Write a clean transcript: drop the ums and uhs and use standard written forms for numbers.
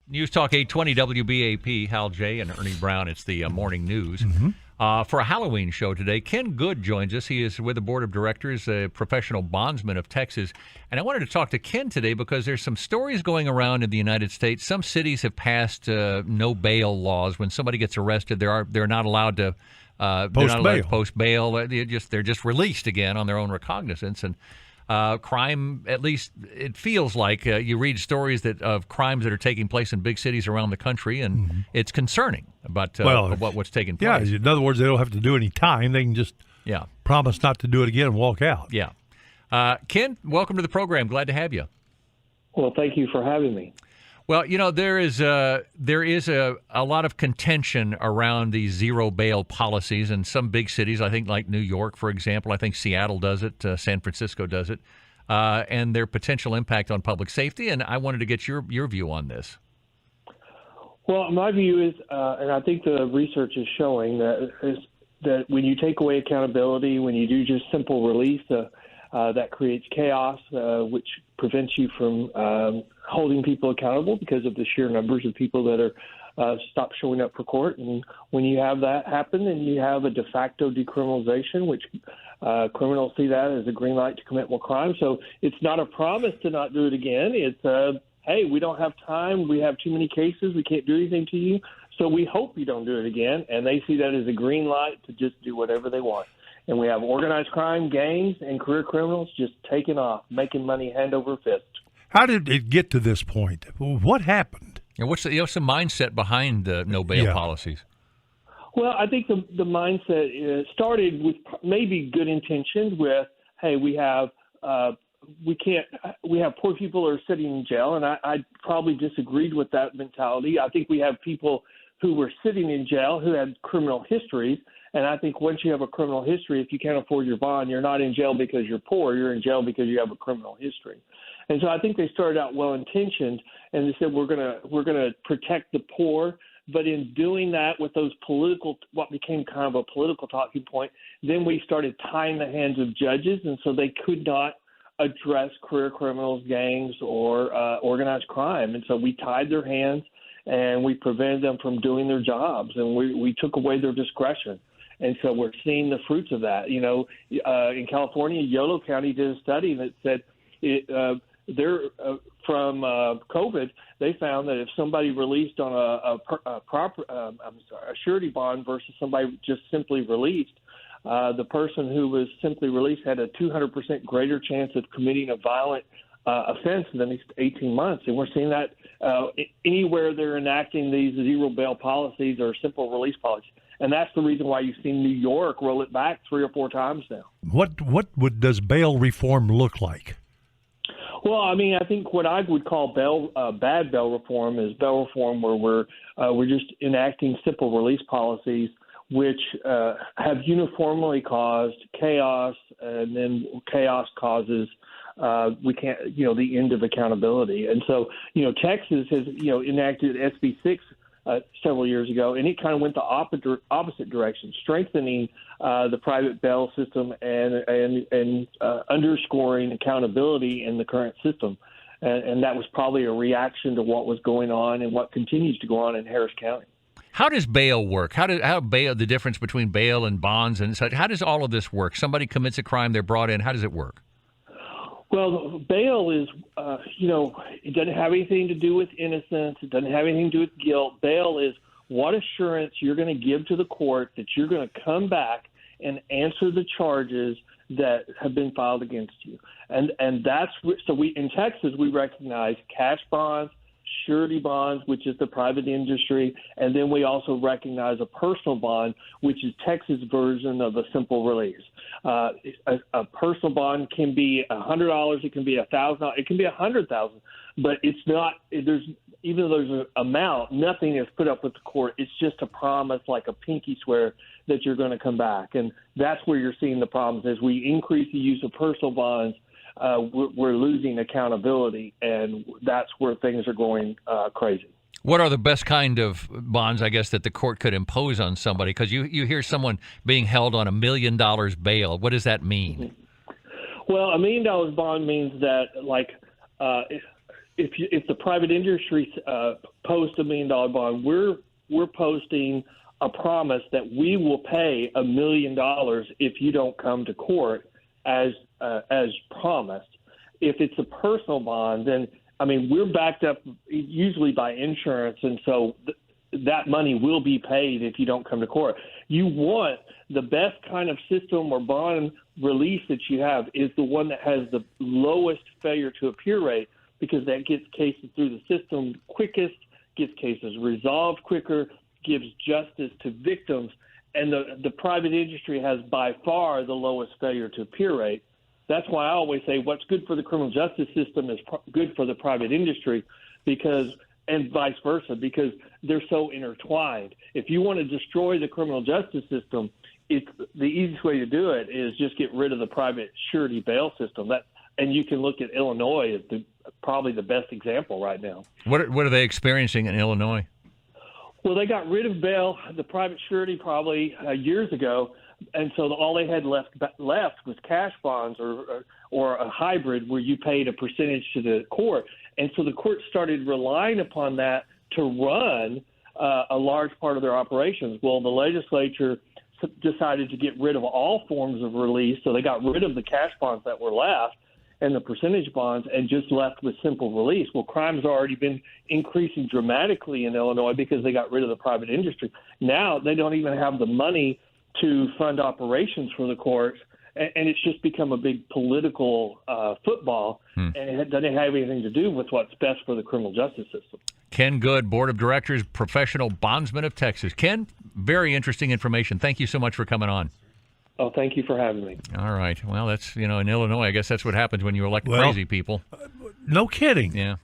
News Talk 820 WBAP, Hal J. and Ernie Brown. It's the morning news. For a Halloween show today, Ken Good joins us. He is with the board of directors, Professional Bondsmen of Texas. And I wanted to talk to Ken today because there's some stories going around in the United States. Some cities have passed no bail laws. When somebody gets arrested, they're not allowed to post bail. They're just released again on their own recognizance. And crime, at least it feels like, you read stories of crimes that are taking place in big cities around the country, and it's concerning about what's taking place. Yeah, in other words, they don't have to do any time. They can just promise not to do it again and walk out. Yeah. Ken, welcome to the program. Glad to have you. Well, thank you for having me. Well, there is a lot of contention around these zero bail policies in some big cities. I think like New York, for example. I think Seattle does it. San Francisco does it. And their potential impact on public safety. And I wanted to get your view on this. Well, my view is, and I think the research is showing that when you take away accountability, when you do just simple release, that creates chaos, which prevents you from holding people accountable because of the sheer numbers of people that are stop showing up for court. And when you have that happen, then you have a de facto decriminalization, which criminals see that as a green light to commit more crime. So it's not a promise to not do it again. It's hey, we don't have time. We have too many cases. We can't do anything to you. So we hope you don't do it again. And they see that as a green light to just do whatever they want. And we have organized crime, gangs, and career criminals just taking off, making money hand over fist. How did it get to this point? What happened? And what's the mindset behind the no bail policies? Well, I think the mindset started with maybe good intentions. With hey, we have poor people who are sitting in jail, and I probably disagreed with that mentality. I think we have people who were sitting in jail who had criminal histories. And I think once you have a criminal history, if you can't afford your bond, you're not in jail because you're poor. You're in jail because you have a criminal history. And so I think they started out well-intentioned, and they said we're gonna protect the poor. But in doing that with those what became kind of a political talking point, then we started tying the hands of judges, and so they could not address career criminals, gangs, or organized crime. And so we tied their hands, and we prevented them from doing their jobs, and we took away their discretion. And so we're seeing the fruits of that. In California, Yolo County did a study that said from COVID, they found that if somebody released on a surety bond versus somebody just simply released, the person who was simply released had a 200% greater chance of committing a violent offense in the next 18 months. And we're seeing that anywhere they're enacting these zero bail policies or simple release policies. And that's the reason why you've seen New York roll it back 3 or 4 times now. What does bail reform look like? Well, I mean, I think what I would call bad bail reform is bail reform where we're just enacting simple release policies which have uniformly caused chaos, and then chaos causes the end of accountability. And so, Texas has enacted SB 6 several years ago, and it kind of went the opposite direction, strengthening the private bail system and underscoring accountability in the current system. And that was probably a reaction to what was going on and what continues to go on in Harris County. How does bail work? The difference between bail and bonds and such? How does all of this work? Somebody commits a crime, they're brought in. How does it work? Well, bail is, it doesn't have anything to do with innocence. It doesn't have anything to do with guilt. Bail is what assurance you're going to give to the court that you're going to come back and answer the charges that have been filed against you. And that's so in Texas, we recognize cash bonds, surety bonds, which is the private industry, and then we also recognize a personal bond, which is Texas' version of a simple release. A personal bond can be $100, it can be $1,000, it can be $100,000, but it's not. Even though there's an amount, nothing is put up with the court. It's just a promise, like a pinky swear, that you're going to come back, and that's where you're seeing the problems. As we increase the use of personal bonds, we're losing accountability, and that's where things are going crazy. What are the best kind of bonds, I guess, that the court could impose on somebody? Because you hear someone being held on $1 million bail. What does that mean? Well, $1 million bond means that, if the private industry posts $1 million bond, we're posting a promise that we will pay $1 million if you don't come to court as promised. If it's a personal bond, then we're backed up usually by insurance, and so that money will be paid if you don't come to court. You want the best kind of system or bond release that you have is the one that has the lowest failure to appear rate, because that gets cases through the system quickest, gets cases resolved quicker, gives justice to victims, and the private industry has by far the lowest failure to appear rate. That's why I always say what's good for the criminal justice system is good for the private industry, and vice versa, because they're so intertwined. If you want to destroy the criminal justice system, the easiest way to do it is just get rid of the private surety bail system. And you can look at Illinois as probably the best example right now. What are they experiencing in Illinois? Well, they got rid of bail, the private surety, probably years ago, and so all they had left was cash bonds or a hybrid where you paid a percentage to the court. And so the court started relying upon that to run a large part of their operations. Well, the legislature decided to get rid of all forms of release, so they got rid of the cash bonds that were left and the percentage bonds and just left with simple release. Well, crime's already been increasing dramatically in Illinois because they got rid of the private industry. Now they don't even have the money to fund operations for the courts, and it's just become a big political football, and it doesn't have anything to do with what's best for the criminal justice system. Ken Good, Board of Directors, Professional Bondsmen of Texas. Ken, very interesting information. Thank you so much for coming on. Oh, thank you for having me. All right. Well, that's, in Illinois, I guess that's what happens when you elect crazy people. No kidding. Yeah.